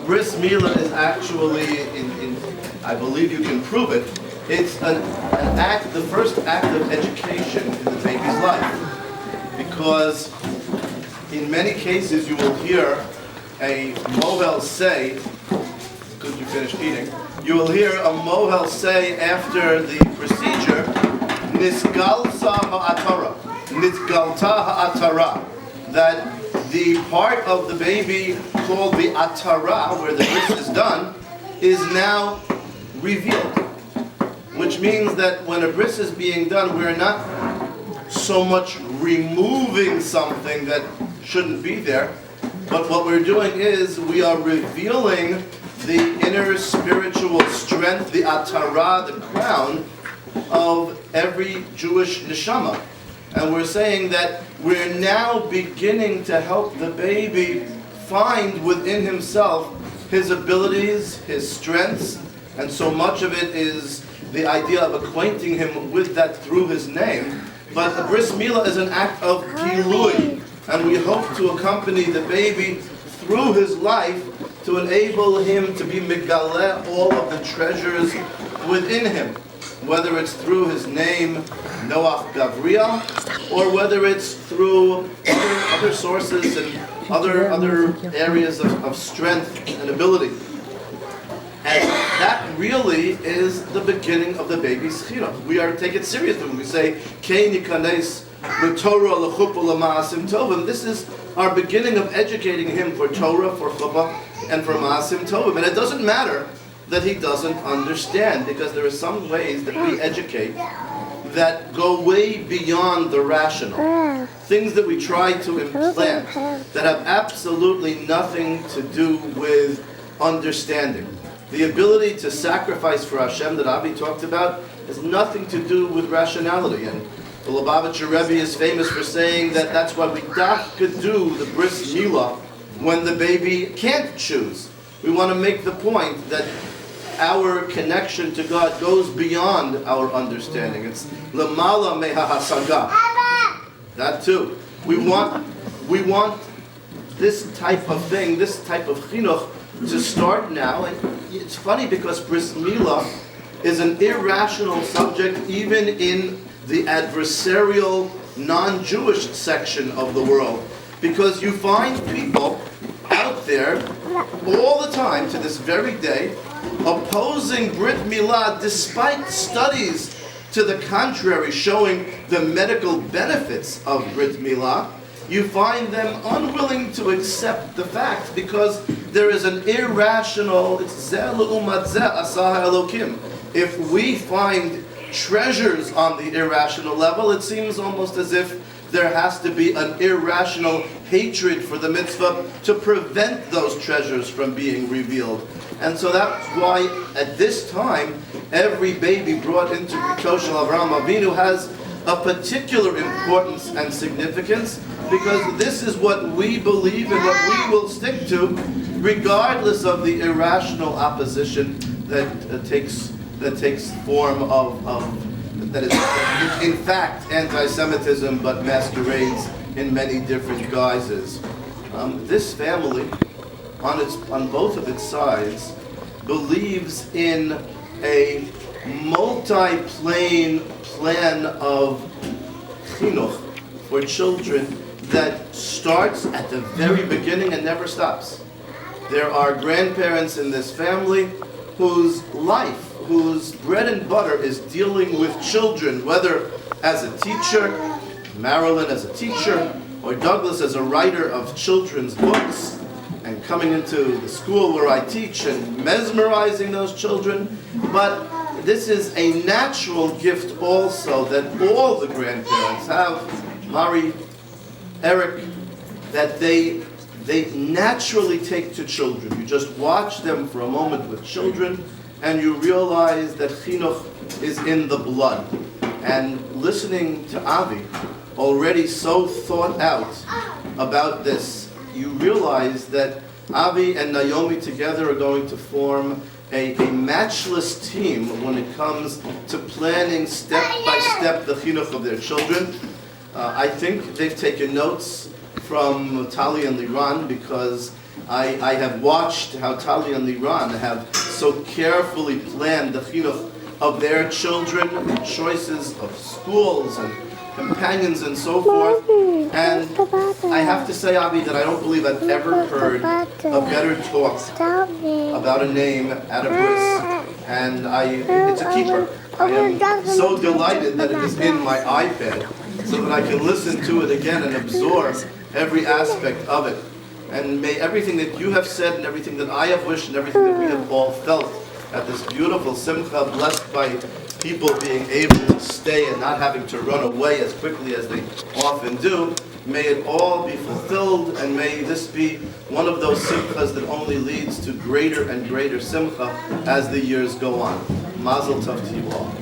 bris milah is actually, I believe you can prove it, it's an act, the first act of education in the baby's life. Because in many cases you will hear a mohel say, could you finish eating? You will hear a mohel say after the procedure, Nisgalta ha'atara, Nisgalta ha'atara, that the part of the baby called the atara, where the bris is done, is now revealed. Which means that when a bris is being done, we're not so much removing something that shouldn't be there, but what we're doing is we are revealing the inner spiritual strength, the atara, the crown of every Jewish neshama. And we're saying that we're now beginning to help the baby find within himself his abilities, his strengths, and so much of it is the idea of acquainting him with that through his name. But the bris milah is an act of gilui, and we hope to accompany the baby through his life to enable him to be megaleh all of the treasures within him, whether it's through his name, Noach Gavriel, or whether it's through other sources and other areas of strength and ability. And that really is the beginning of the baby's chinuch. We are to take it seriously when we say, Kein yikanes b'Torah l'chuppah l'ma'asim tovim. This is our beginning of educating him for Torah, for chuppah, and for ma'asim tovim. And it doesn't matter that he doesn't understand, because there are some ways that we educate that go way beyond the rational. Things that we try to implant that have absolutely nothing to do with understanding. The ability to sacrifice for Hashem that Rabbi talked about has nothing to do with rationality. And the Lubavitcher Rabbi is famous for saying that that's why we could do the bris milah when the baby can't choose. We want to make the point that our connection to God goes beyond our understanding. It's lemala meha hasaga. That too. We want this type of thing, this type of chinuch, to start now. And it's funny because bris milah is an irrational subject even in the adversarial non-Jewish section of the world, because you find people out there all the time to this very day opposing brit milah despite studies to the contrary showing the medical benefits of brit milah. You find them unwilling to accept the fact because there is an irrational, it's zeh l'umat zeh asah Elokim. If we find treasures on the irrational level, it seems almost as if there has to be an irrational hatred for the mitzvah to prevent those treasures from being revealed. And so that's why at this time, every baby brought into B'rito Shel Avraham Avinu has a particular importance and significance, because this is what we believe and what we will stick to, regardless of the irrational opposition that takes form of that is in fact anti-Semitism, but masquerades in many different guises. This family, on both of its sides, believes in a multi-plane plan of chinuch for children that starts at the very beginning and never stops. There are grandparents in this family whose life, whose bread and butter is dealing with children, whether as a teacher, Marilyn as a teacher, or Douglas as a writer of children's books, and coming into the school where I teach and mesmerizing those children. But this is a natural gift also that all the grandparents have, Mari, Eric, that they naturally take to children. You just watch them for a moment with children and you realize that chinuch is in the blood. And listening to Avi, already so thought out about this, you realize that Avi and Naomi together are going to form a matchless team when it comes to planning step by step the chinuch of their children. I think they've taken notes from Tali and Liran, because I have watched how Tali and Liran have so carefully planned the chinuch of their children, choices of schools and companions and so forth. And I have to say, Avi, that I don't believe I've ever heard a better talk about a name at a bris. And it's a keeper. I am so delighted that it is in my iPad so that I can listen to it again and absorb every aspect of it. And may everything that you have said and everything that I have wished and everything that we have all felt at this beautiful simcha, blessed by people being able to stay and not having to run away as quickly as they often do, may it all be fulfilled, and may this be one of those simchas that only leads to greater and greater simcha as the years go on. Mazel tov to you all.